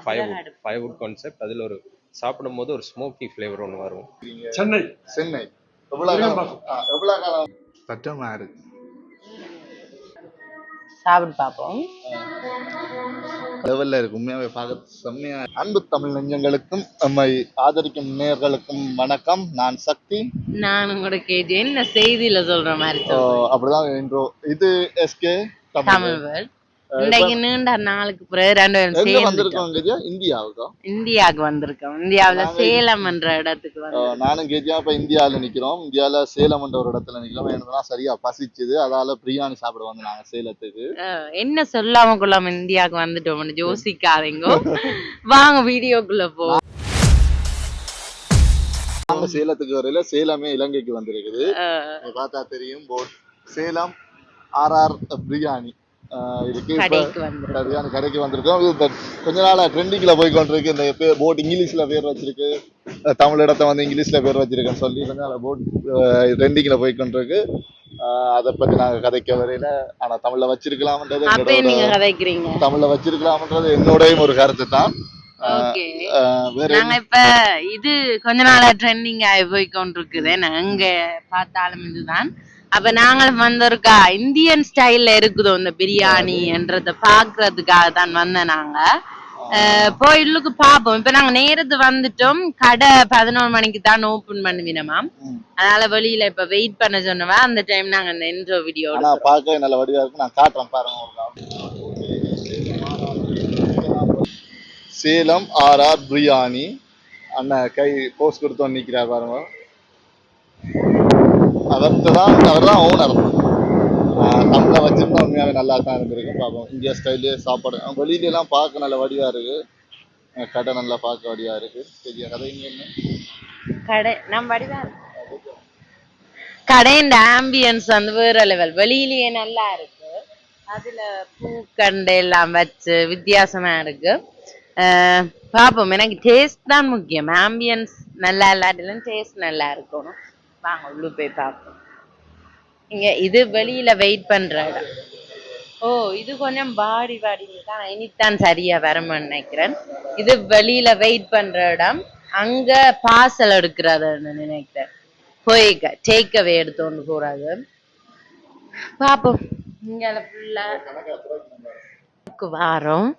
Five would concept. அதில் ஒரு சாப்பிடும்போது ஒரு ஸ்மோக்கி ஃப்ளேவர் ஒன்று வரும். சென்னை சென்னை எவ்வளோ காலம் சட்டமா இருக்கு. சாப்பிட்டு பார்ப்போம். லெவல்ல இருக்கு, உண்மையாவே பார்க்க செம்மையா. அன்பு தமிழ் நெஞ்சங்களுக்கும் நம்மை ஆதரிக்கும் நேயர்களுக்கும் வணக்கம். நான் சக்தி. நான் உங்களோட கேஜி. என்ன செய்தியில சொல்ற மாதிரி அப்படிதான் இன்ட்ரோ. இது எஸ்கே தமிழ் வேர்ல்ட். இன்னைக்கு நீண்ட நாளுக்கு பிறகு ரெண்டு பேரும் சேர்ந்து வந்திருக்கோம். இந்தியாவுக்கு வந்திருக்கோம். இந்தியாவுல சேலம் என்ற இடத்துக்கு வந்து நானும் கேஜியா இப்ப இந்தியாவில நிக்கிறோம். இந்தியாவில சேலம் என்ற ஒரு இடத்துல நிக்கிறோம். எனக்கு சரியா பசிச்சுது, அதால பிரியாணி சாப்பிட வந்து நாங்க சேலத்துக்கு. என்ன சொல்லாம கொள்ளாம இந்தியாவுக்கு வந்துட்டோம் யோசிக்காதீங்க. வாங்க வீடியோக்குள்ள போ. நாங்க சேலத்துக்கு வரையில சேலமே இலங்கைக்கு வந்திருக்குது. பார்த்தா தெரியும் போட். சேலம் RR பிரியாணி கடைக்கு வந்திருக்கோம். கொஞ்ச நாளா ட்ரெண்டிங்ல போய் கொண்டிருக்கு. இந்த போட் இங்கிலீஷ்ல பேர் வச்சிருக்கு, தமிழ் இடத்த வந்து இங்கிலீஷ்ல பேர் வச்சிருக்கேன்னு சொல்லி கொஞ்ச நாளா போட் ட்ரெண்டிங்ல போய் கொண்டிருக்கு. அதை பத்தி நாங்க கதைக்க வரையில, ஆனா தமிழ்ல வச்சிருக்கலாம்ன்றது தமிழ்ல வச்சிருக்கலாம்ன்றது என்னோடையும் ஒரு கருத்து தான். நாங்க இப்ப இது கொஞ்ச நாளா ட்ரெண்டிங் ஆகி போய் கொண்டிருக்குது. எங்க பார்த்தாலும் இதுதான். அப்ப நாங்களும் வந்திருக்கா இந்தியன் ஸ்டைல்ல இருக்குதோ இந்த பிரியாணி என்றத பாக்குறதுக்காக தான் வந்த. நாங்க போயிலுக்கு பாப்போம். இப்ப நாங்க நேரத்து வந்துட்டோம். கடை 11 மணிக்கு தான் ஓபன் பண்ணுவீனமா, அதனால வெளியில இப்ப வெயிட் பண்ண சொன்னவா. அந்த டைம் நாங்க இந்த இன்ட்ரோ வீடியோ பார்க்க நல்ல வடிவா இருக்கு. நான் காட்டுறேன் பாருங்க. சேலம் RR பிரியாணி அண்ணன் கை போஸ்ட் கொடுத்தோம் நிக்கிறார் பாருங்க. அவர்தான் ஓனர். தமிழை வச்சிருந்தா உண்மையாவே நல்லா தான் இருந்திருக்கு. பார்ப்போம். இந்தியா ஸ்டைலே சாப்பாடு வெளியில எல்லாம் பார்க்க நல்ல வடிவா இருக்கு. கடை நல்லா பார்க்க வடிவா இருக்கு. சரியா கதை கடை நம்ம வடிவா இருக்கு. கடையின் ஆம்பியன்ஸ் வந்து வேற லெவல். வெளியிலேயே நல்லா இருக்கு. அதுல பூக்கண்டு எல்லாம் வச்சு வித்தியாசமா இருக்கு. பாப்போம். எனக்கு டேஸ்ட் தான் முக்கியம். ஆம்பியன்ஸ் நல்லா இல்லாட்டிலும் டேஸ்ட் நல்லா இருக்கணும். வாங்க உள்ள போய் பார்ப்போம். இங்க இது வெளியில வெயிட் பண்ற இடம். இது கொஞ்சம் வாடி தான். இனித்தான் சரியா வரணும்னு நினைக்கிறேன். இது வெளியில வெயிட் பண்ற இடம். அங்க பார்சல் எடுக்கிறதுன்னு நினைக்கிறேன். போய் டேக் அவே எடுத்தோன்னு போறாது. பாப்போம். இங்க ஃபுல்லா வாரம்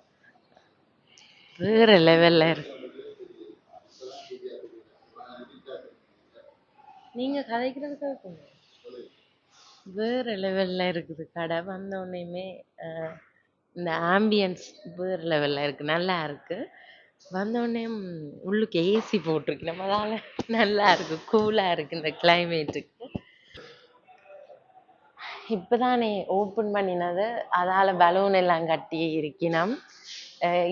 வேற லெவல்ல இருக்கு. நீங்க கதைக்கிறதுக்கு வேற லெவல்ல இருக்குது. கடை வந்த உடனேயுமே இந்த ஆம்பியன்ஸ் வேற லெவல்ல இருக்கு. நல்லா இருக்கு. வந்த உடனே உள்ளுக்கு ஏசி போட்டிருக்கு. நம்மளால நல்லா இருக்கு, கூலா இருக்கு இந்த கிளைமேட்டுக்கு. இப்பதானே ஓப்பன் பண்ணினது, அதால பலூன் எல்லாம் கட்டி இருக்கணும்.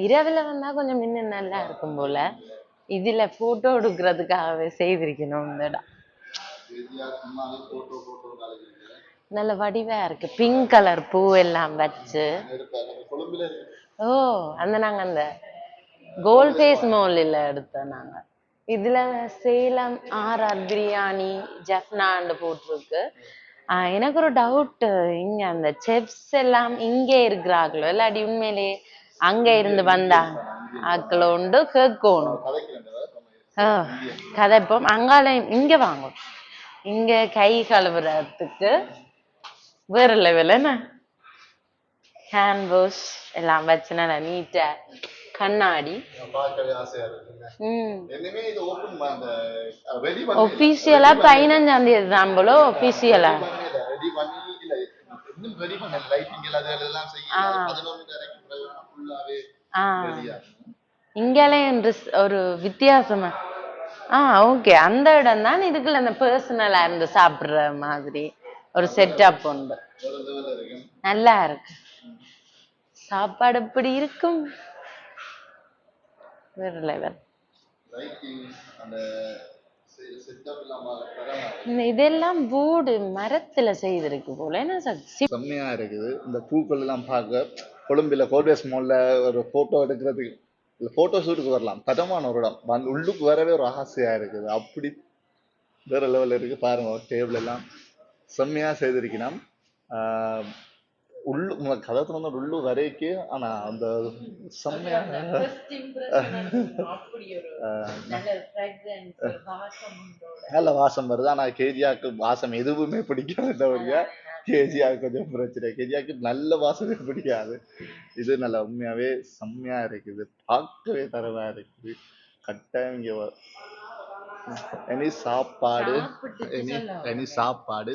இரவுல வந்தா கொஞ்சம் இன்னும் நல்லா இருக்கும் போல. இதுல போட்டோ எடுக்கிறதுக்காகவே செய்திருக்கணும். இந்த இடம் நல்ல வடிவா இருக்கு. பிங்க் கலர் பூ எல்லாம் வச்சு. நாங்க அந்த கோல்ட் ஃபேஸ் மால்ல எடுத்தோம் நாங்க. இதுல சேலம் RR பிரியாணி ஜஃப்னான்னு போட்டிருக்கு. எனக்கு ஒரு டவுட், இங்க அந்த செஃப்ஸ் எல்லாம் இங்கே இருக்கிறாங்களோ இல்லாட்டி உண்மையிலே அங்க இருந்து வந்தா ஆக்களோ உண்டு கேட்கணும். கதைப்போம். அங்கால இங்க வாங்கும். இங்க கை கழுவுறதுக்கு வேற லெவல். என்ன ஹேண்ட் வாஷ் எல்லாம் வச்சு நல்லா நீட்டா கண்ணாடி. ஒபிஷியலா 15ஆம் தேதி தான் போல. ஒபிஷியலா இங்கெல்லாம் ஒரு வித்தியாசமா ஓகே. அந்த இடம் தான். இதுக்குள்ள அந்த பர்சனலா இருந்து சாப்பிடுற மாதிரி ஒரு செட்டப் உண்டு. நல்லா இருக்கு. சாப்பாடு எப்படி இருக்கும் வேற லெவல். இதெல்லாம் போர்டு மரத்துல செய்திருக்கு போல. என்ன செம்மையா இருக்குது. இந்த பூக்கள் எல்லாம் பார்க்க கொழும்புல கோல்வேஸ் மால்ல ஒரு போட்டோ எடுக்கிறதுக்கு, இல்லை போட்டோ ஷூட்டுக்கு வரலாம். தரமான ஒரு இடம். அந்த உள்ளுக்கு வரவே ஒரு ஆசையா இருக்குது. அப்படி வேற லெவல்ல இருக்கு. பாருங்க டேபிள் எல்லாம் செம்மையா செய்திருக்கணும். உள்ளு கதை திறந்த உள்ளு வரைக்கும் ஆனா அந்த செம்மையா First impression அப்படி ஒரு நல்ல fragrance, ஒரு வாசம் உண்டோட. நல்ல வாசம் வருது. ஆனா கேஜியாக்கு வாசம் எதுவுமே பிடிக்காது தவிர கேஜியாக்கு கொஞ்சம் பிரச்சனை. கேஜியாக்கு நல்ல வாசமே பிடிக்காது. இது நல்ல உண்மையாவே செம்மையா இருக்குது, பார்க்கவே தரவா இருக்குது. கட்டாயம் இங்க எனி சாப்பாடு எனி சாப்பாடு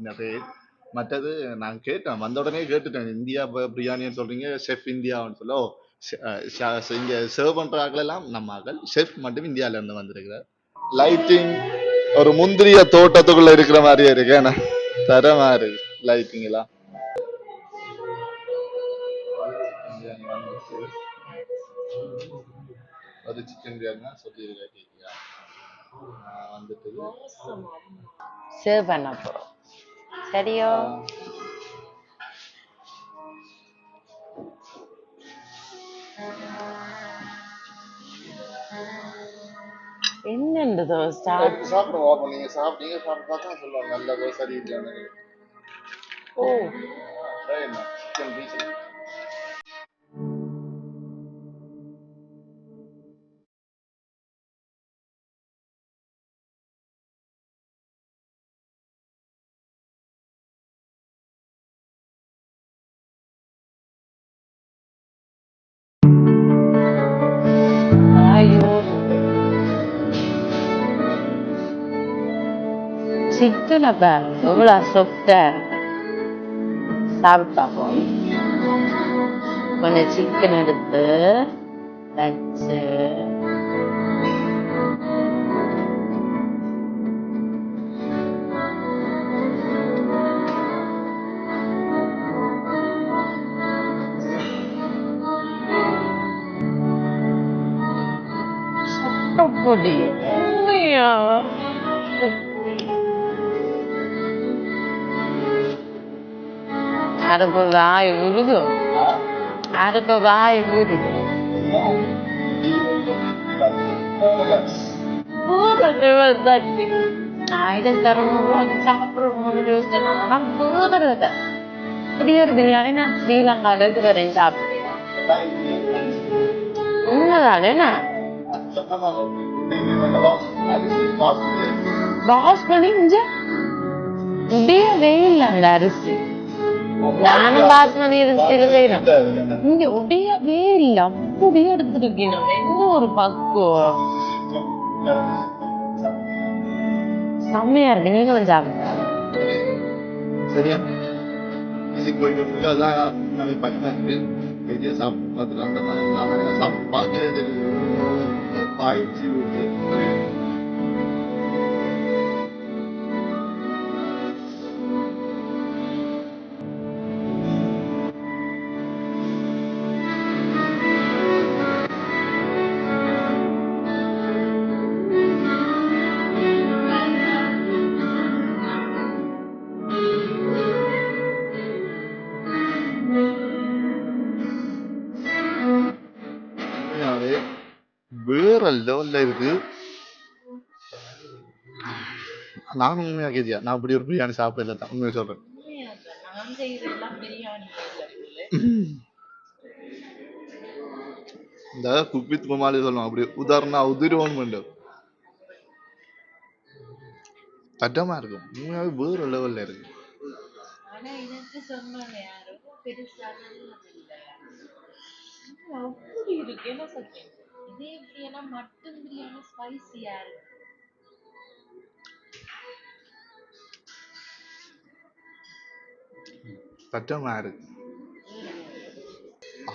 நிறைய. மற்றது நான் கேட்டேன், வந்த உடனே கேட்டுட்டேன், இந்தியா பிரியாணின்னு சொல்றீங்க, ஷெஃப் இந்தியான்னு சொல்ல. இங்க சர்வ் பண்ற ஆட்கள் எல்லாம் நம்ம ஆட்கள், ஷெஃப் மட்டும் இந்தியால இருந்து வந்திருக்கிறார். லைட்டிங் ஒரு முந்திரிய தோட்டத்துக்குள்ள இருக்கிற மாதிரியே இருக்கு, என்ன தரமா இருக்கு லைட்டிங் எல்லாம். ஒரு சிக்கன் பிரியாணி சொல்லியிருக்கேன் வந்துட்டு சர்வ் பண்ண போறோம். சரியோ? என்னண்டதோ சாப்பிடுவோம். நீங்க சாப்பிட்டீங்க, சாப்பிட்டு பார்த்தா சொல்லுவாங்க நல்லதோ சரி இல்லையான்னு. ஓ சிக்கன் பீஸ் ஐயோ, சிக்கன் அப்ப எவ்வளவு சொப்டா சாப்பிட்டாப்போம். கொஞ்சம் சிக்கன் எடுத்து வச்சு பொடி அடுப்பு வாய் உருது, அடுப்பு வாய் உருது. ஆயிரத்தி அறுநூறு சாப்பிடுறது பிரியாணி நான் ஸ்ரீலங்கால இது வரையும் சாப்பிட்டேன். உண்மைதானே? பாஸ்மதி உடையவே இல்லை அந்த அரிசி. நானும் பாஸ்மதி அரிசியில செய்யறேன், இங்க உடையவே இல்லை. அப்படியே எடுத்துருக்கீங்க, எந்த ஒரு பக்குவம். செம்மையா இருக்கு, நீங்களும் சாப்பிடுங்க. சரியா சாப்பிட்டு பார்த்து வேற லெவல்ல இருக்கு. நானும் உண்மையா கேதியா, நான் இப்படி ஒரு பிரியாணி சாப்பிடல தான் உண்மையை சொல்றேன். இந்த குக்வித் கோமாளி சொல்லுவாங்க, அப்படி உதாரணம் உதிரவன் வேண்டும் தட்டமா இருக்கும். உண்மையாவே வேற லெவல்ல இருக்கு. சட்டமா இருக்கு.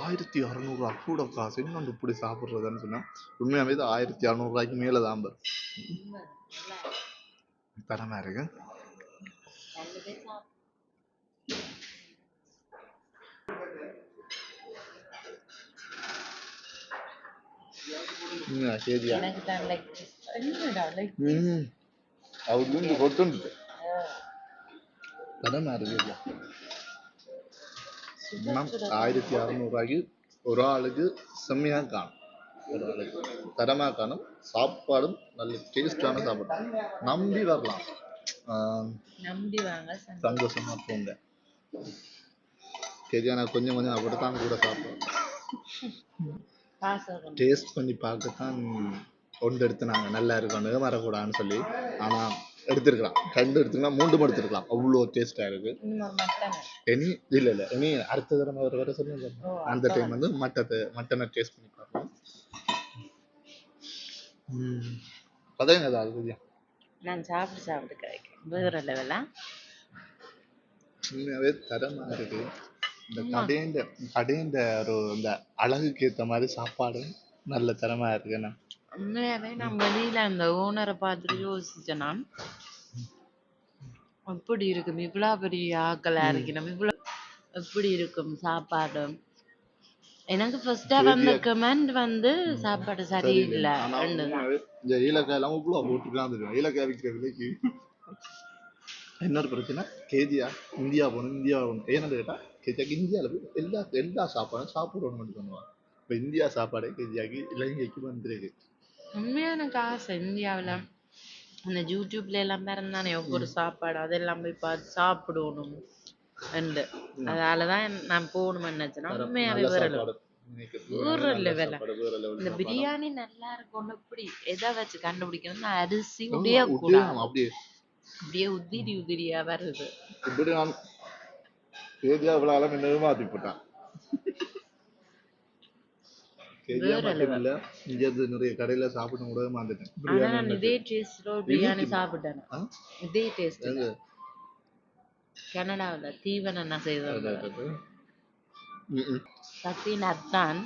1600 கூட காசு இன்னொன்று இப்படி சாப்பிடுறதுன்னு சொன்னா உண்மையாவே 1600 மேல தான் தரமா இருக்கு. அவரு கொட்டு தரமா இருக்கு. 1600 ஒரு ஆளுக்கு செம்மையா காணும், ஒரு ஆளுக்கு தரமா காணும். சாப்பாடும் நல்ல டேஸ்டான சாப்பாடு, நம்பி வரலாம், நம்பி வாங்க, சந்தோஷமா போங்க. கேஜியா நான் கொஞ்சம் கொஞ்சம் அப்படி தான் கூட சாப்பிடுவேன். டேஸ்ட் பண்ணி பார்க்கத்தான் ஒன்று எடுத்து நாங்கள் நல்லா இருக்கணும் வரக்கூடாதுன்னு சொல்லி. ஆனால் எடுத்துருக்கலாம், 2 எடுத்துக்கலாம், 3 எடுத்துருக்கலாம், அவ்வளோ டேஸ்ட்டாக இருக்கு. இனி இல்லை இனி அடுத்த தடவை வர சொல்லுங்க. அந்த டைம் வந்து மட்டனை டேஸ்ட் பண்ணி பார்க்கலாம். பதவிங்க ஏதாவது நான் சாப்பிட்டு கிடைக்கும் வேற லெவலா உண்மையாவே தரமா இருக்கு. இந்த கடையின் ஒரு இந்த அழகுக்கு ஏற்ற மாதிரி சாப்பாடு நல்ல தரமா இருக்குண்ணா. உண்மையாவே நான் வெளியில அந்த ஓனரை பார்த்துட்டு யோசிச்சேன் நான், எப்படி இருக்கும் இவ்வளவு பெரிய ஆக்களா இருக்கணும், இவ்வளவு எப்படி இருக்கும் சாப்பாடு. எனக்கு ஃபர்ஸ்டா வந்த கமெண்ட் வந்து சாப்பாடு சரியில்லை. இந்த ஈலக்காய் எல்லாம் இவ்வளோ போட்டுக்கலாம். ஈலக்காய் விற்கிற விலைக்கு இன்னொரு பிரச்சனை, கேஜியா இந்தியா போகணும். ஏன்னு கேட்டா கேஜியாக்கு இந்தியாவில் போய் எல்லா சாப்பாடும் சாப்பிடணும் பண்ணுவாங்க. இப்போ இந்தியா சாப்பாடே கேஜியாக்கு இலங்கைக்கு வந்துருக்கு. உண்மையான காசு இந்தியாவில் இந்த யூடியூப்ல எல்லாம் பிறந்தானே ஒவ்வொரு சாப்பாடு அதெல்லாம் போய் பார்த்து சாப்பிடணும். அதனாலதான் நான் போகணும்னு நினைச்சேன். உண்மையாவே வேற லெவல். இந்த பிரியாணி நல்லா இருக்கும். எப்படி எதை வச்சு கண்டுபிடிக்கணும்னா அரிசி உடையக்கூடாது, அப்படியே உதிரியா வருது. இப்படி நான் கேஜியாவில் மாற்றி போட்டான். நிறைய கடையில சாப்பிட்டு கூட மாந்துட்டேன். இதே டேஸ்ட் பிரியாணி சாப்பிட்டேன். இதே டேஸ்ட் கனடாவில் தீவன் என்ன செய்தது சத்யநாத் தான்,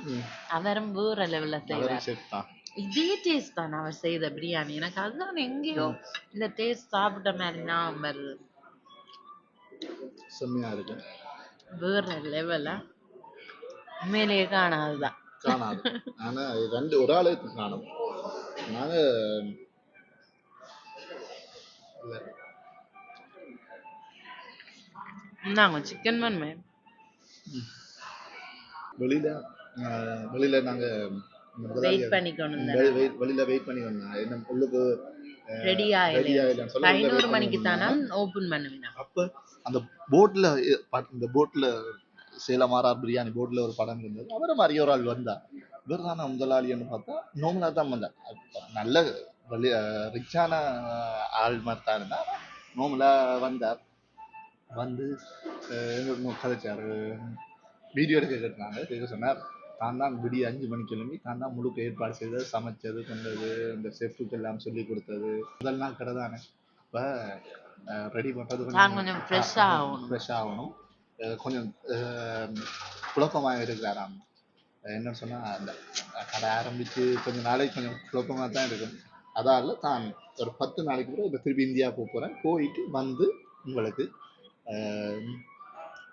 அவரும் வேற லெவல்ல செய்வார். இதே டேஸ்ட் தான் அவர் செய்த பிரியாணி. எனக்கு அதுதான் எங்கேயோ இந்த டேஸ்ட் சாப்பிட்ட மாதிரி நான் வருது. செம்மையா இருக்கு, வேற லெவலா. உண்மையிலேயே காணாதுதான். காணாது. ஆனா ஒரு ஆளே காணும். நாங்க நாங்க சிக்கன் மண்மே வெளியில நாங்க வெயிட் பண்ணிக்கணும். வெளியில வெயிட் பண்ணி வந்தோம். என்ன உள்ளுக்கு ரெடி ஆயில 5 மணிக்கு தானே ஓபன் பண்ணுவீங்க. அப்ப அந்த போட்ல சேலமாரா பிரியாணி போட்ல ஒரு படம் இருந்தது. அவரை மாதிரி ஒரு ஆள் வந்தா. இவர் தானே முதலாளின்னு பார்த்தா நோமலா தான் வந்தார். நல்ல ரிச்சான ஆள் மாதிரி தான் இருந்தா. நோமலா வந்தார். வந்து கதைச்சார், வீடியோ எடுக்க கேட்டாங்க. சொன்னார் தான் தான் விடிய 5 மணிக்கு கிளம்பி தான் தான் முழுக்க ஏற்பாடு செய்தது, சமைச்சது, கொண்டது, இந்த செஃப்க்கு எல்லாம் சொல்லி கொடுத்தது. முதல் நாள் கடை தானே. இப்போ ரெடி பண்ணுறது கொஞ்சம் ஃப்ரெஷ்ஷாக ஆகணும். கொஞ்சம் குழப்பமாக இருக்கிறாராம். என்னன்னு சொன்னால் அந்த கடை ஆரம்பித்து கொஞ்சம் நாளைக்கு கொஞ்சம் குழப்பமாக தான் இருக்கும். அதால் தான் ஒரு 10 நாளைக்கு கூட இப்போ திருப்பி இந்தியா போகிறேன், போயிட்டு வந்து உங்களுக்கு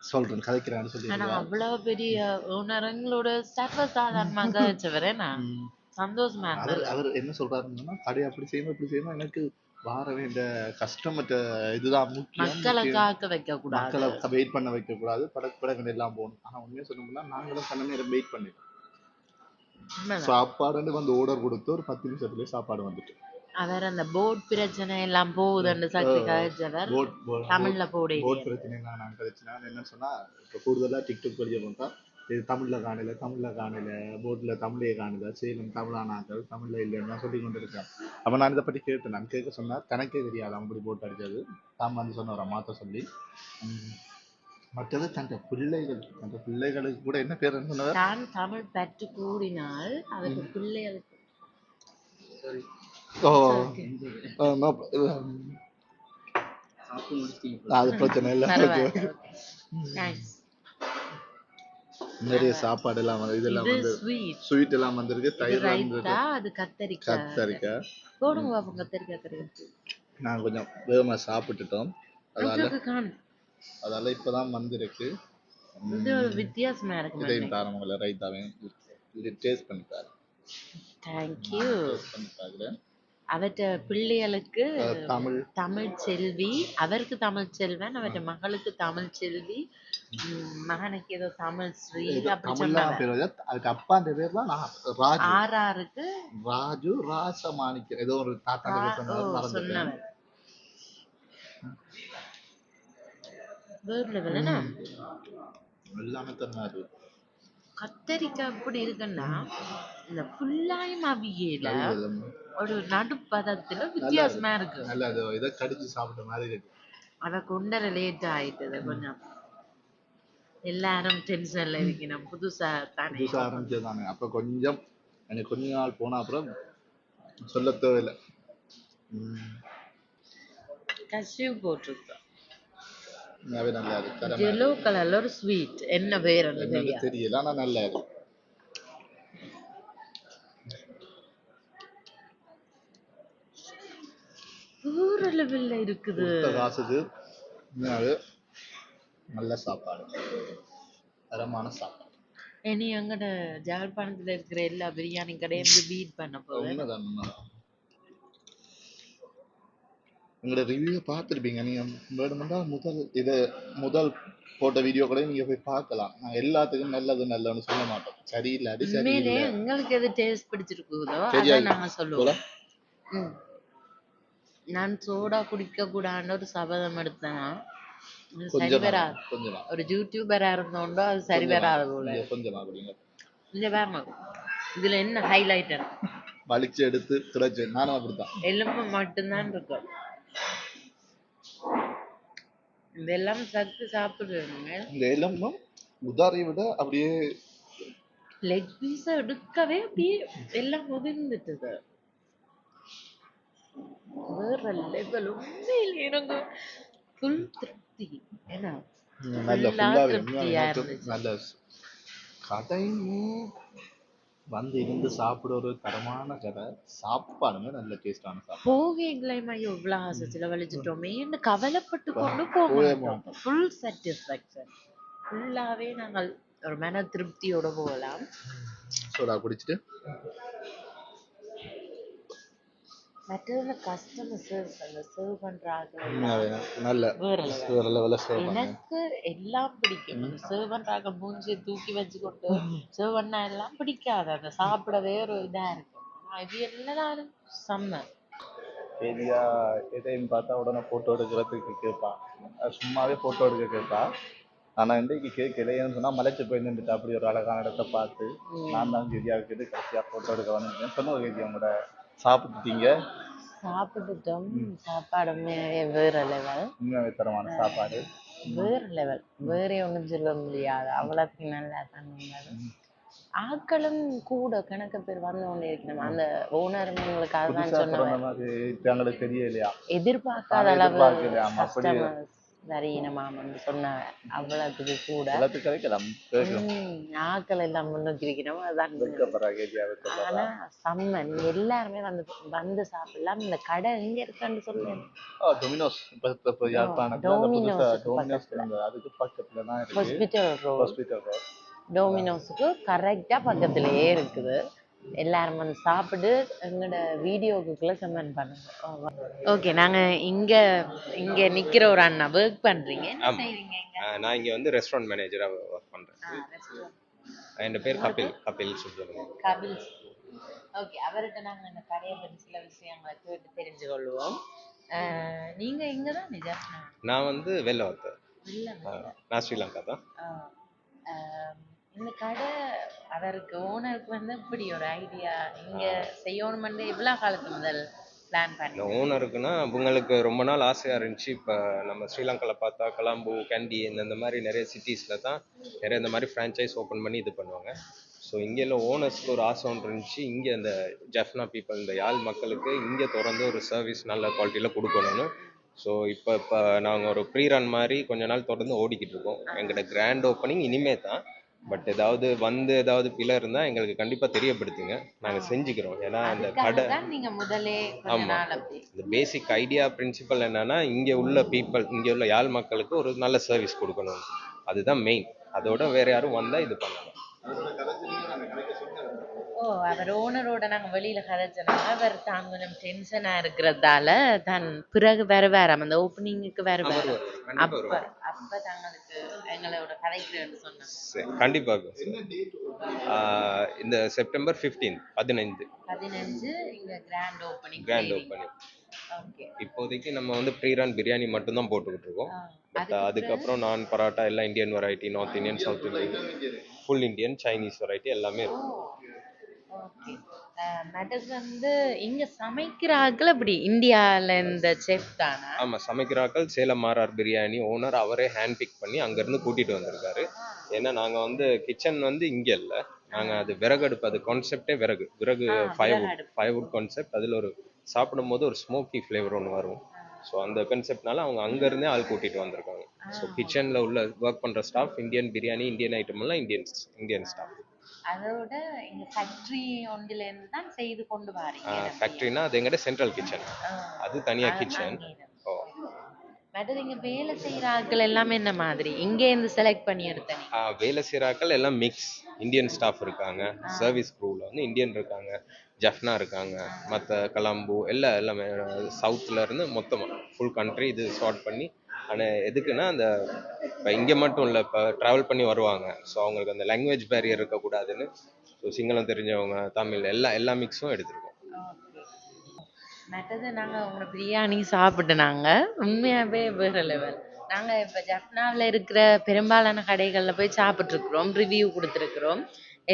சொல்றேன் கதைக்கிறான்னு சொல்லி. அவ்வளவு பெரிய ஓனருங்களோட சர்வசாதாரணமாக வச்சவரே நான் சந்தோஷமா. அவர் என்ன சொல்றாருன்னா, கடை அப்படி செய்யணும் இப்படி செய்யணும், எனக்கு வார வேண்டிய கஸ்டமர்ட்ட இதுதான் முக்கியம், மக்களை காக்க வைக்க கூடாது, மக்களை வெயிட் பண்ண வைக்க கூடாது, படக்கு எல்லாம் போகணும். ஆனா உண்மையா சொல்லணும்னா நாங்களும் பண்ண நேரம் வெயிட் பண்ணிட்டோம். சாப்பாடு வந்து ஆர்டர் கொடுத்து ஒரு 10 நிமிஷத்துலயே சாப்பாடு வந்துட்டு. அவர் அந்த போட் பிரச்சனை எல்லாம் போகுதுன்னு சக்தி கதைச்சவர் தமிழ்ல போட் பிரச்சனை நான் கதைச்சினா என்னன்னு சொன்னா, இப்போ கூடுதலா டிக்டாக் வழியா போட்டா இது தமிழ்ல காணல போட்ல தமிழையே காணுதா, சேலம் தமிழானாக்கள் தமிழ்ல இல்லைன்னு தான் சொல்லி கொண்டு இருக்கேன். அப்ப நான் இதை பற்றி கேட்டேன். நான் கேட்க சொன்னா தனக்கே தெரியாது அப்படி போட் அடிச்சது. தாம் வந்து சொன்ன மாத்த சொல்லி. மற்றது தன் பிள்ளைகளுக்கு கூட என்ன பேர் சொன்னவர், தான் தமிழ் பற்று கூடினால் அவருக்கு பிள்ளைகளுக்கு சரி அது பிரச்சனை இல்லை. நிறைய சாப்பாடு எல்லாம் இதெல்லாம் வந்து ஸ்வீட் எல்லாம் வந்திருக்கு. தயிர் அது கத்தரிக்காய் போடுங்க பாப்போம். கத்தரிக்காய் நாங்க கொஞ்சம் வேகமா சாப்பிட்டுட்டோம். அதால இப்பதான் வந்திருக்கு. இது ஒரு வித்தியாசமா இருக்கு. இதையும் தாரமங்கல ரைத்தாவையும் இது டேஸ்ட் பண்ணி பாருங்க. Thank you. அவற்ற பிள்ளைகளுக்கு தமிழ் செல்வி, அவருக்கு தமிழ் செல்வன், அவற்ற மகளுக்கு தமிழ் செல்வி, மகனுக்கு ஏதோ தமிழ் ஸ்ரீ அப்படி சொன்னாங்க. அதுக்கு அப்பான்ற பேர் தான் ராஜு. ஆறாருக்கு ராஜு ராசமாணிக்கம் ஏதோ ஒரு தாத்தா சொன்னவர். எல்லாமே தரமா இருக்கு. கத்தரிக்காய் எப்படி இருக்குன்னா இந்த ஃபுல்லாயும் அவியல அவியல் ஒரு நடுப்பதத்துல நல்லா வித்தியாசமா இருக்கு. இருக்கு. நல்லா அது இதை கடிச்சு சாப்பிட்ட மாதிரி இருக்கு. அத கொண்டர லேட் ஆயிட்டது கொஞ்சம். எல்லாரும் டென்ஷன்ல இருக்கணும் புதுசா தானே. புதுசா ஆரம்பிச்சதானே அப்ப கொஞ்சம் எனக்கு கொஞ்ச நாள் போன அப்புறம் சொல்ல தேவையில்லை. கஷ்யூ போட்டிருக்கோம். உண்மையாவே நல்லா இருக்கு. தரமா எல்லோ இருக்கு. கலர்ல ஒரு ஸ்வீட் என்ன பேர் என்னன்னு தெரியாது. தெரியல ஆனா நல்லா இருக்கு. வேற லெவல்ல இருக்குது. கொடுத்த காசுக்கு உண்மையாவே நல்ல சாப்பாடு, தரமான சாப்பாடு. இனி எங்கட ஜாழ்ப்பாணத்துல இருக்கிற எல்லா பிரியாணி கடையும் பீட் பண்ண போவேன். உண்மைதான் உண்மைதான். உங்களோட ரிவ்யூ பார்த்துருப்பீங்க நீங்க. வேணுமெண்டா முதல் போட்ட வீடியோ கூட நீங்க போய் பார்க்கலாம். நாங்க எல்லாத்துக்கும் நல்லது நல்லதுன்னு சொல்ல மாட்டோம். சரியில்லை அது உண்மையிலே சரியில்லை. உங்களுக்கு எது டேஸ்ட் பிடிச்சிருக்குதோ சரியா அதான் நாங்க சொல்லுவோம். போல நான் சோடா குடிக்க கூடாதுன்னு ஒரு சபதம் எடுத்தேன்னா அது சரி கொஞ்சமா வராது. கொஞ்சமா ஒரு யூடியூபரா இருந்தோண்டோ அது சரி வராது போல. நீங்க கொஞ்சமா குடிங்க. இங்க பாருங்க இதுல என்ன ஹைலைட் வலிச்சு எடுத்து கிடைச்சு நானும் அப்படித்தான். எலும்பு மட்டும்தான் இருக்கும். இதெல்லாம் சத்து சாப்பிடுறீங்க. இந்த எலும்பும் உதாரை விட அப்படியே லெக் பீஸ எடுக்கவே அப்படியே எல்லாம் உதிர்ந்துட்டுது. வேற லெவல். உண்மையிலே எனக்கு ஃபுல் திருப்தி. ஏன்னா நல்ல ஃபுல்லா ஃபுல்லாவே திருப்தியா இருந்துச்சு. நல்ல கடையுமே வந்து இருந்து சாப்பிட ஒரு தரமான கடை. சாப்பாடுமே நல்ல டேஸ்டான சாப்பாடு. போகைகளையும் ஐயோ இவ்வளவு ஆசை செலவழிச்சிட்டோமே என்று கவலைப்பட்டு கொண்டு போக போகவே மாட்டோம். Full satisfaction. ஃபுல்லாவே நாங்கள் ஒரு மன திருப்தியோட போகலாம். சோடா குடிச்சிட்டு மற்ற கஸ்டமர் சர்வீஸ் அந்த சர்வ் பண்றாங்க உண்மையாவே நல்ல வேற வேற லெவலில் சேவ் பண்ணேன். எனக்கு எல்லாம் பிடிக்கும். அந்த சர்வ் பண்றாங்க மூஞ்சி தூக்கி வச்சுக்கொண்டு சர்வ் பண்ணா எல்லாம் பிடிக்காது. அந்த சாப்பிடவே ஒரு இதா இருக்கும். ஆனா இது எல்லாரும் செம்ம. ஏரியா எதையும் பார்த்தா உடனே ஃபோட்டோ எடுக்கிறதுக்கு கேட்பா. சும்மாவே ஃபோட்டோ எடுக்க கேட்பா. ஆனால் இன்றைக்கு கேட்கலையேன்னு சொன்னால் மலைச்சு போய் நின்றுட்டு அப்படி ஒரு அழகான இடத்த பார்த்து நான் தான் கேதியாவுக்கு கேட்டு கடைசியாக ஃபோட்டோ எடுக்க வந்துருக்கேன். சொன்ன கேதி உங்களோட சாப்பிட்டுட்டீங்க. சாப்பிட்டுட்டோம். சாப்பாடுமே வேற லெவல். உண்மையாவே தரமான சாப்பாடு. வேற லெவல். வேற ஒன்றும் சொல்ல முடியாது. அவ்வளோத்துக்கு நல்லா தான் இருந்தது. ஆட்களும் கூட கணக்கு பேர் வந்து கொண்டே இருக்கணும். அந்த ஓனரும் எங்களுக்கு அதுதான் புதுசா சொன்னவர். பிறந்த மாதிரி இப்ப எங்களுக்கு தெரியலையா? எதிர்பார்க்காத நாங்க அளவு எதிர்பார்க்கலையா? ஆமா, அப்படியே கஸ்டமர்ஸ் வரையினமாமன்னு சொன்னவர். அவ்வளவுக்கு கூட எல்லாத்துக்கும் கிடைக்கலாம். ஆட்கள் எல்லாம் முன்னோக்கி வைக்கணும். அதான் வெட்கப்படுறா கேதியா, வெட்கப்படுறா. ஆனா செம்மன். எல்லாருமே வந்து வந்து சாப்பிடலாம். இந்த கடை எங்க இருக்குன்னு சொல்லுங்க. டொமினோஸ் இப்ப யாழ்ப்பாணத்துல அந்த புதுசா டொமினோஸ் இருந்தது. அதுக்கு பக்கத்துல தான் இருக்கு. Hospital road. Hospital road. டோமினோஸுக்கு கரெக்டா பக்கத்திலேயே இருக்குது. எல்லாரும் வந்து சாப்பிட்டு எங்களோட வீடியோக்குள்ள கமெண்ட் பண்ணுங்க. ஓகே, நாங்க இங்க இங்க நிக்கிற ஒரு அண்ணா ஒர்க் பண்றீங்க. என்ன ஆமா. செய்றீங்க இங்க? நான் இங்க வந்து ரெஸ்டாரண்ட் மேனேஜரா ஒர்க் பண்றேன். ரெஸ்டாரண்ட். என் பேர் கபில் சுப்ரமணியன். கபில். ஓகே, அவர்கிட்ட நாங்க இந்த கடையை பற்றி சில விஷயங்களை கேட்டு தெரிஞ்சு கொள்வோம். நீங்க இங்க தான் நிஜாஸ்னா? நான் வந்து வெளில வந்தேன். இல்ல நான் ஸ்ரீலங்கா தான். இந்த கடை அவருக்கு ஓனருக்கு வந்து இப்படி ஒரு ஐடியா இங்க செய்யணும்னு இவ்வளவு காலத்துக்கு முதல் பிளான் இந்த பண்ணி? ஓனருக்குன்னா அவங்களுக்கு ரொம்ப நாள் ஆசையா இருந்துச்சு. இப்போ நம்ம ஸ்ரீலங்காவில் பார்த்தா கொலம்பு, கேண்டி இந்த மாதிரி நிறைய சிட்டிஸில் தான் நிறைய இந்த மாதிரி ஃப்ரான்ச்சைஸ் ஓப்பன் பண்ணி இது பண்ணுவாங்க. ஸோ இங்கே உள்ள ஓனர்ஸ்க்கு ஒரு ஆசை ஒன்று இருந்துச்சு. இங்கே இந்த ஜஃப்னா பீப்புள், இந்த யாழ் மக்களுக்கு இங்கே தொடர்ந்து ஒரு சர்வீஸ் நல்ல குவாலிட்டியில் கொடுக்கணும்னு. ஸோ இப்போ நாங்கள் ஒரு ப்ரீ ரன் மாதிரி கொஞ்ச நாள் தொடர்ந்து ஓடிக்கிட்டு இருக்கோம். எங்களோட கிராண்ட் ஓப்பனிங் இனிமே தான். பட் ஏதாவது பிழை இருந்தால் எங்களுக்கு கண்டிப்பாக தெரியப்படுத்துங்க, நாங்கள் செஞ்சுக்கிறோம். ஏன்னா அந்த கடை நீங்க முதலே கொஞ்ச நாள் அப்படி இந்த பேசிக் ஐடியா பிரின்சிபல் என்னன்னா, இங்கே உள்ள பீப்புள், இங்கே உள்ள யாழ் மக்களுக்கு ஒரு நல்ல சர்வீஸ் கொடுக்கணும். அதுதான் மெயின். அதோட வேற யாரும் வந்தால் இது பண்ணலாம். ஓ அவர் ஓனரோட நாங்க வெளியில கதைச்சனால அவர் தான் கொஞ்சம் டென்ஷனா இருக்கிறதால தான் பிறகு வருவாராம் அந்த ஓப்பனிங்குக்கு வருவாராம். வருவார் கண்டிப்பா அப்ப வருவார். அப்ப தங்களுக்கு எங்களோட கதைக்கிறேன்னு சொன்னாங்க. கண்டிப்பா இந்த செப்டம்பர் 15 15 15 இங்க grand opening grand opening. Okay. இப்போதைக்கு நம்ம வந்து ப்ரீ ரன் பிரியாணி மட்டும் தான் போட்டுக்கிட்டு இருக்கோம். பட் அதுக்கப்புறம் நான் பரோட்டா எல்லாம் Indian variety, north Indian, south Indian, full Indian, Chinese variety எல்லாமே இருக்கும். ஓகே. மேட்டர்ஸ் வந்து இங்க சமைக்கிறார்கள் அப்படி இந்தியால இந்த செஃப் தானா? ஆமா, சமைக்கிறாக்கள் சேலம் மாரார் பிரியாணி ஓனர் அவரே ஹேண்ட் பிக் பண்ணி அங்கேருந்து கூட்டிட்டு வந்திருக்காரு. ஏன்னா நாங்க வந்து கிச்சன் வந்து இங்க இல்ல, நாங்க அது விறகடுப்பு, அது கான்செப்டே விறகு ஃபைவ்வுட் கான்செப்ட். அதுல ஒரு சாப்பிடும்போது ஒரு ஸ்மோக்கி ஃப்ளேவர் ஒன்று வரும். ஸோ அந்த கான்செப்ட்னால அவங்க அங்கேருந்தே ஆள் கூட்டிட்டு வந்திருக்காங்க. ஸோ கிச்சன்ல உள்ள ஒர்க் பண்ற staff Indian biryani, Indian item எல்லாம் இந்தியன் ஸ்டாஃப். அதோட இங்க ஃபேக்டரி ஒன்றில இருந்து தான் செய்து கொண்டு வாரீங்க. ஃபேக்டரினா அது எங்கிட்ட சென்ட்ரல் கிச்சன், அது தனியா கிச்சன். ஓ, மேட்டர் இங்க வேலை செய்யற ஆட்கள் எல்லாமே என்ன மாதிரி இங்க இருந்து செலக்ட் பண்ணி எடுத்தீங்க? வேலை செய்கிறாக்கள் எல்லாம் மிக்ஸ். இந்தியன் ஸ்டாஃப் இருக்காங்க, சர்வீஸ் க்ரூவில் வந்து இந்தியன் இருக்காங்க, ஜஃப்னா இருக்காங்க, மற்ற கலாம்பு எல்லாமே சவுத்தில் இருந்து மொத்தமாக ஃபுல் கண்ட்ரி இது ஷார்ட் பண்ணி. ஆனால் எதுக்குன்னா அந்த இப்போ இங்கே மட்டும் இல்லை, இப்போ ட்ராவல் பண்ணி வருவாங்க. ஸோ அவங்களுக்கு அந்த லாங்குவேஜ் பேரியர் இருக்கக்கூடாதுன்னு ஸோ சிங்களம் தெரிஞ்சவங்க, தமிழ் எல்லா மிக்ஸும் எடுத்துருக்கோம். மற்றது நாங்கள் உங்களோட பிரியாணி சாப்பிட்டு நாங்கள் உண்மையாகவே வேறு லெவல். நாங்கள் இப்போ ஜஃப்னாவில் இருக்கிற பெரும்பாலான கடைகளில் போய் சாப்பிட்ருக்குறோம், ரிவ்யூ கொடுத்துருக்குறோம்.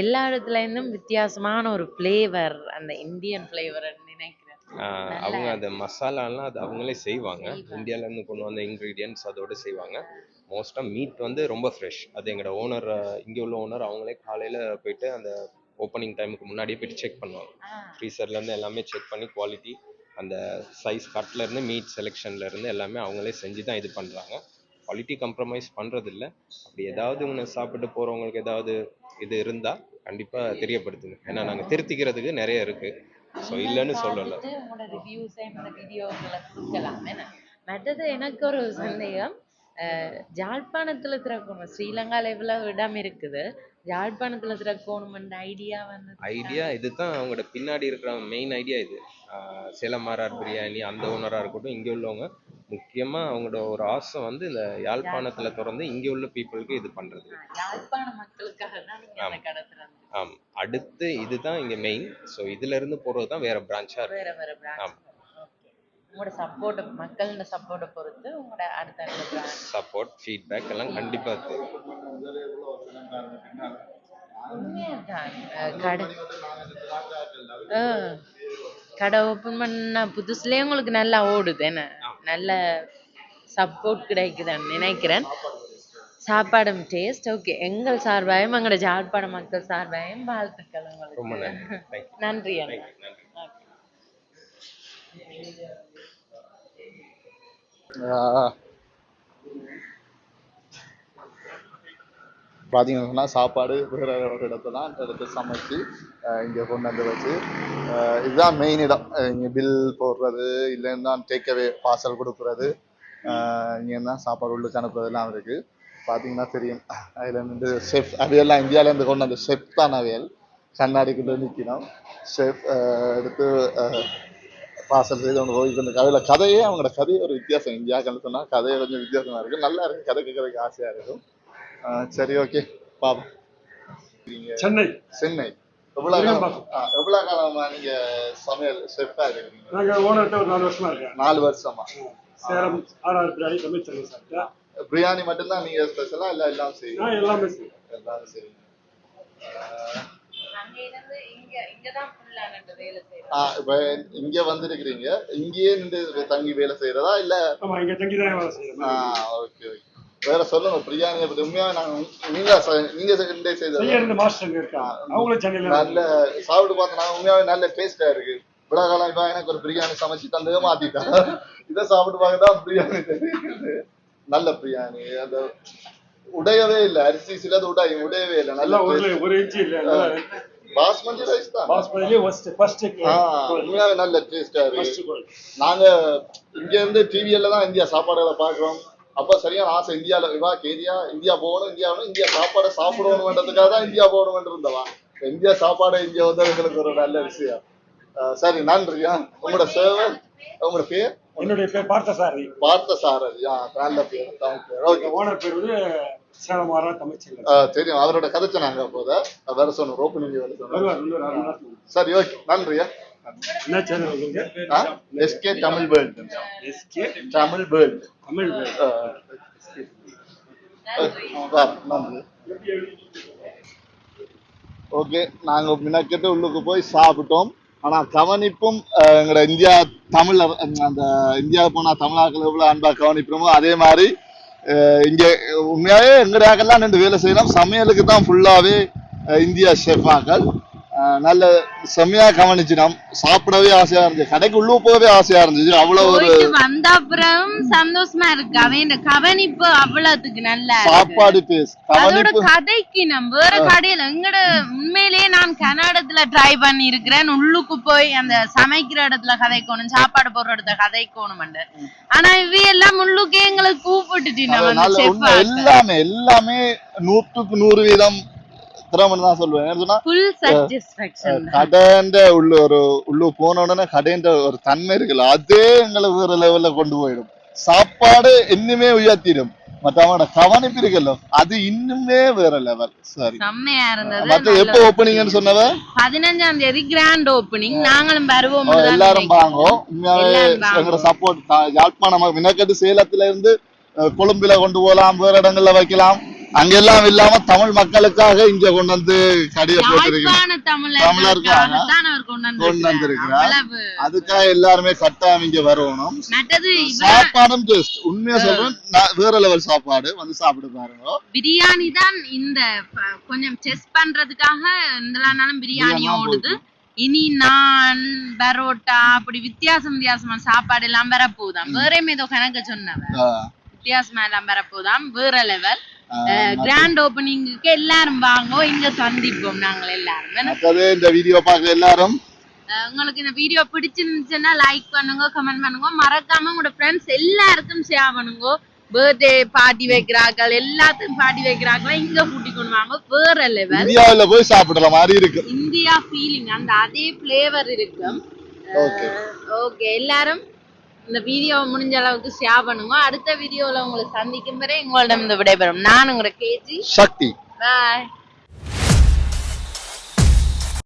எல்லா இடத்துலேருந்தும் வித்தியாசமான ஒரு ஃப்ளேவர், அந்த இந்தியன் ஃப்ளேவர் நினைக்கிறேன். அவங்க அந்த மசாலாலாம் அது அவங்களே செய்வாங்க. இந்தியாவிலேருந்து கொண்டு வந்த இன்க்ரீடியன்ட்ஸ் அதோடு செய்வாங்க. மோஸ்ட்டாக மீட் வந்து ரொம்ப ஃப்ரெஷ். அது எங்களோட ஓனர், இங்கே உள்ள ஓனர் அவங்களே காலையில் போயிட்டு அந்த ஓப்பனிங் டைமுக்கு முன்னாடியே போயிட்டு செக் பண்ணுவாங்க. ஃப்ரீசர்லேருந்து எல்லாமே செக் பண்ணி குவாலிட்டி, அந்த சைஸ் கட்லேருந்து மீட் செலெக்ஷன்லேருந்து எல்லாமே அவங்களே செஞ்சு தான் இது பண்ணுறாங்க. குவாலிட்டி கம்ப்ரமைஸ் பண்ணுறதில்ல. அப்படி ஏதாவது ஒன்று சாப்பிட்டு போகிறவங்களுக்கு ஏதாவது இது இருந்தால் கண்டிப்பாக தெரியப்படுத்துங்க. ஏன்னா நாங்கள் திருத்திக்கிறதுக்கு நிறைய இருக்குது. ஸோ இல்லைன்னு சொல்லலை. உங்களோட ரிவ்யூஸை இந்த வீடியோக்களை கொடுக்கலாம். மற்றது எனக்கு ஒரு சந்தேகம், யாழ்ப்பாணத்தில் திறக்கணும், ஸ்ரீலங்காவில் இவ்வளோ இடம் இருக்குது, யாழ்ப்பாணத்தில் திறக்கணுமென்ற ஐடியா இதுதான் அவங்களோட பின்னாடி இருக்கிற மெயின் ஐடியா. இது சேலம் மாரார் பிரியாணி அந்த ஓனராக இருக்கட்டும், இங்கே உள்ளவங்க முக்கியமாக அவங்களோட ஒரு ஆசை வந்து இந்த யாழ்ப்பாணத்தில் திறந்து இங்கே உள்ள பீப்புளுக்கு இது பண்ணுறது, யாழ்ப்பாண மக்களுக்காக தான் நீங்கள் கடை திறந்து. ஆமாம், அடுத்து இதுதான் இங்கே மெயின். ஸோ இதுலேருந்து போகிறது தான் வேறு பிரான்ச்சாக இருக்குது. வேறு பிரான்ச். உங்களோட சப்போர்ட், மக்களோட சப்போர்ட்டை பொறுத்து உங்களோட அடுத்த சப்போர்ட் ஃபீட்பேக் எல்லாம் கண்டிப்பாக இருக்குது. கடை ஓப்பன் பண்ண புதுசுலேயே உங்களுக்கு நல்லா ஓடுது, என்ன நல்ல சப்போர்ட் கிடைக்குதுன்னு நினைக்கிறேன். சாப்பாடும் டேஸ்ட் ஓகே. எங்கள் சார்பாயும் எங்களோட யாழ்ப்பாண மக்கள் சார்பாயும் வாழ்த்துக்கள் உங்களுக்கு. ரொம்ப நன்றி. நன்றி. பார்த்தீங்கன்னா சாப்பாடு வேறு ஒரு இடத்துல தான் எடுத்து சமைச்சு இங்கே கொண்டு வந்து வச்சு, இதுதான் மெயின் இடம். இங்கே பில் போடுறது, இல்லைன்னு தான் டேக்அவே பார்சல் கொடுக்குறது, இங்கே தான் சாப்பாடு உள்ளுக்கு அனுப்புறதுலாம் இருக்குது. பார்த்தீங்கன்னா தெரியும், அதில் இருந்து ஷெஃப் அவையெல்லாம் இந்தியாவிலேருந்து கொண்டு அந்த ஷெஃப் தான் அவையல் கண்ணாடிக்குள்ளே நிற்கணும். ஷெஃப் எடுத்து பார்சல் செய்து அவங்க போய்க்கு அதில் கதையே, அவங்களோட கதையே ஒரு வித்தியாசம். இந்தியாவுக்குன்னு சொன்னால் கதையை கொஞ்சம் வித்தியாசமாக இருக்குது, நல்லா இருக்குது, கதைக்கு ஆசையாக இருக்கும். சரி, ஓகே, பாப்போம். சென்னை எவ்வளோ காலமா நீங்க சமையல் ஷெஃபா இருக்கீங்க? நாங்கள் ஓனர்கிட்ட ஒரு 4 வருஷமா இருக்கேன். 4 வருஷமா. சேலம் ஆர்ஆர் பிரியாணி தமிழ் சாப்பிட்டேன். பிரியாணி மட்டும்தான் நீங்க ஸ்பெஷலா இல்ல எல்லாம் செய்வீங்க? எல்லாமே செய்வேன். எல்லாமே செய்வீங்க. இப்ப இங்க வந்திருக்கிறீங்க, இங்கேயே நின்று தங்கி வேலை செய்யறதா இல்ல? ஆமா, இங்க தங்கி தான் வேலை செய்யறேன். ஓகே. வேற சொல்லுங்க, பிரியாணியை பத்தி. உண்மையா நீங்க செய்த மாஸ்டர் இருக்காங்க, அவங்களும் சென்னையில நல்ல சாப்பிட்டு பார்த்தா உண்மையாவே நல்ல டேஸ்டா இருக்கு. இவ்வளவு காலம் இப்ப எனக்கு ஒரு பிரியாணி சமைச்சு தந்தே மாத்திட்டான். இதை சாப்பிட்டு பார்க்கதான் பிரியாணி தெரியுது. நல்ல பிரியாணி, அந்த உடையவே இல்லை, அரிசி சிலது உடையவே இல்லை, நல்ல ஒரு இன்ச்சு இல்ல. பாஸ்மதி ரைஸ் தான், உண்மையாவே நல்ல டேஸ்டா இருக்கு. நாங்க இங்க இருந்து டிவியில தான் இந்தியா சாப்பாடுகளை பாக்குறோம். அப்ப சரியான ஆசை, இந்தியா போகணும், இந்தியா சாப்பாடை சாப்பிடணும்ன்றதுக்காக தான் இந்தியா போகணும்னு இருந்தவா. இந்தியா சாப்பாடு இங்க வந்து எங்களுக்கு ஒரு நல்ல விஷயம். சரி, நன்றியா. உங்களோட சேவை, உங்களோட பேர்? என்னுடைய பேர் பார்த்தசாரதி. பார்த்தசாரதி, நல்ல பேர். ஓகே. ஓனர் பேர் வந்து சேலமாரா தமிழ்ச்செல்வன். தெரியும், அவரோட கதைச்ச நாங்க போத வேற சொன்னோம், ஓப்பனிங் வேலை சொன்னோம். சரி, ஓகே, நன்றியா. என்ன சேனல் உங்களுக்கு? SK Tamil world. SK Tamil world. Tamil world. நன்றி. ஓகே, நாங்க மினக்கிட்ட உள்ளுக்கு போய் சாப்பிட்டோம். ஆனா கவனிப்பும் எங்களோட இந்தியா தமிழர், அந்த இந்தியா போனா தமிழாக்கள் எவ்வளவு அன்பா கவனிப்போமோ அதே மாதிரி இங்க உண்மையாவே எங்கடாக்கெல்லாம் நின்று வேலை செய்யலாம். சமையலுக்கு தான் ஃபுல்லாவே இந்தியா ஷெஃபாக்கள். நல்ல செம்மையா கவனிச்சினோம். சாப்பிடவே ஆசையா இருந்துச்சு, கடைக்கு உள்ள போகவே ஆசையா இருந்துச்சு. அவ்வளவு ஒரு வந்த அப்புறம் சந்தோஷமா இருக்கு. அவன் கவனிப்பு அவ்வளவுக்கு நல்லா சாப்பாடு பேஸ் அதோட கதைக்கு நம்ம வேற கடையில எங்கட உண்மையிலேயே நான் கன்னடத்துல ட்ரை பண்ணி இருக்கிறேன். உள்ளுக்கு போய் அந்த சமைக்கிற இடத்துல கதைக்கணும், சாப்பாடு போடுற இடத்துல கதைக்கணும். ஆனா இவ எல்லாம் உள்ளுக்கே எங்களை கூப்பிட்டுட்டு எல்லாமே எல்லாமே 100க்கு 100% தான் சொல்லுவேன். கடைண்ட உள்ள போன உடனே கடைண்ட ஒரு தன்மை இருக்குல்ல, அதே எங்களை வேற லெவல்ல கொண்டு போயிடும். சாப்பாடு இன்னுமே உயர்த்திடும். மற்றவங்களோட கவனிப்பு இருக்குல்ல, அது இன்னுமே வேற லெவல். சரி, செம்மையா இருந்தது. மத்த எப்ப ஓப்பனிங்னு சொன்னவ? 15ஆம் தேதி கிராண்ட் ஓப்பனிங். நாங்களும் வருவோம், எல்லாரும் வாங்கோம். உண்மையாவே எங்களோட சப்போர்ட். யாழ்ப்பாணம் மினக்கட்டு சேலத்துல இருந்து கொழும்புல கொண்டு போகலாம், வேற இடங்கள்ல வைக்கலாம். அங்கெல்லாம் இல்லாம தமிழ் மக்களுக்காக இங்க கொண்டு வந்து கடையை போட்டிருக்காங்க. கொண்டு வந்திருக்கிறார். அதுக்காக எல்லாருமே கட்டாயம் இங்க வரணும். சாப்பாடும் டேஸ்ட், உண்மையா சொல்றேன், வேற லெவல் சாப்பாடு. வந்து சாப்பிட்டு பாருங்க. பிரியாணி தான் இந்த கொஞ்சம் டெஸ்ட் பண்றதுக்காக இந்த பிரியாணி ஓடுது. இனி நான் பரோட்டா அப்படி வித்தியாசமான சாப்பாடு எல்லாம் வரப்போதான். வேற ஏதோ கணக்கு சொன்னவன் வித்தியாசமா எல்லாம் வரப்போதான். வேற லெவல். கிராண்ட் ஓபனிங்க்கு எல்லாரும் வாங்க, இங்க சந்திப்போம் நாங்கள் எல்லாரும். இந்த வீடியோ பார்க்க எல்லாரும், உங்களுக்கு இந்த வீடியோ பிடிச்சிருந்துச்சுன்னா லைக் பண்ணுங்க, கமெண்ட் பண்ணுங்க. மறக்காம உங்களோட ஃப்ரெண்ட்ஸ் எல்லாருக்கும் ஷேர் பண்ணுங்க. பர்த்டே பார்ட்டி வைக்கிறார்கள், எல்லாத்துக்கும் பார்ட்டி வைக்கிறார்கள், இங்க கூட்டி கொண்டு வாங்க. வேற லெவல். இந்தியாவுல போய் சாப்பிடுற மாதிரி இருக்கு. இந்தியா ஃபீலிங், அந்த அதே ஃபிளேவர் இருக்கும். ஓகே, எல்லாரும் இந்த வீடியோ முடிஞ்ச அளவுக்கு ஷேர் பண்ணுங்க. அடுத்த வீடியோல உங்களை சந்திக்கும் வரை உங்களிடம் விடைபெறும் நான் உங்களோட கேஜி சக்தி. பாய்.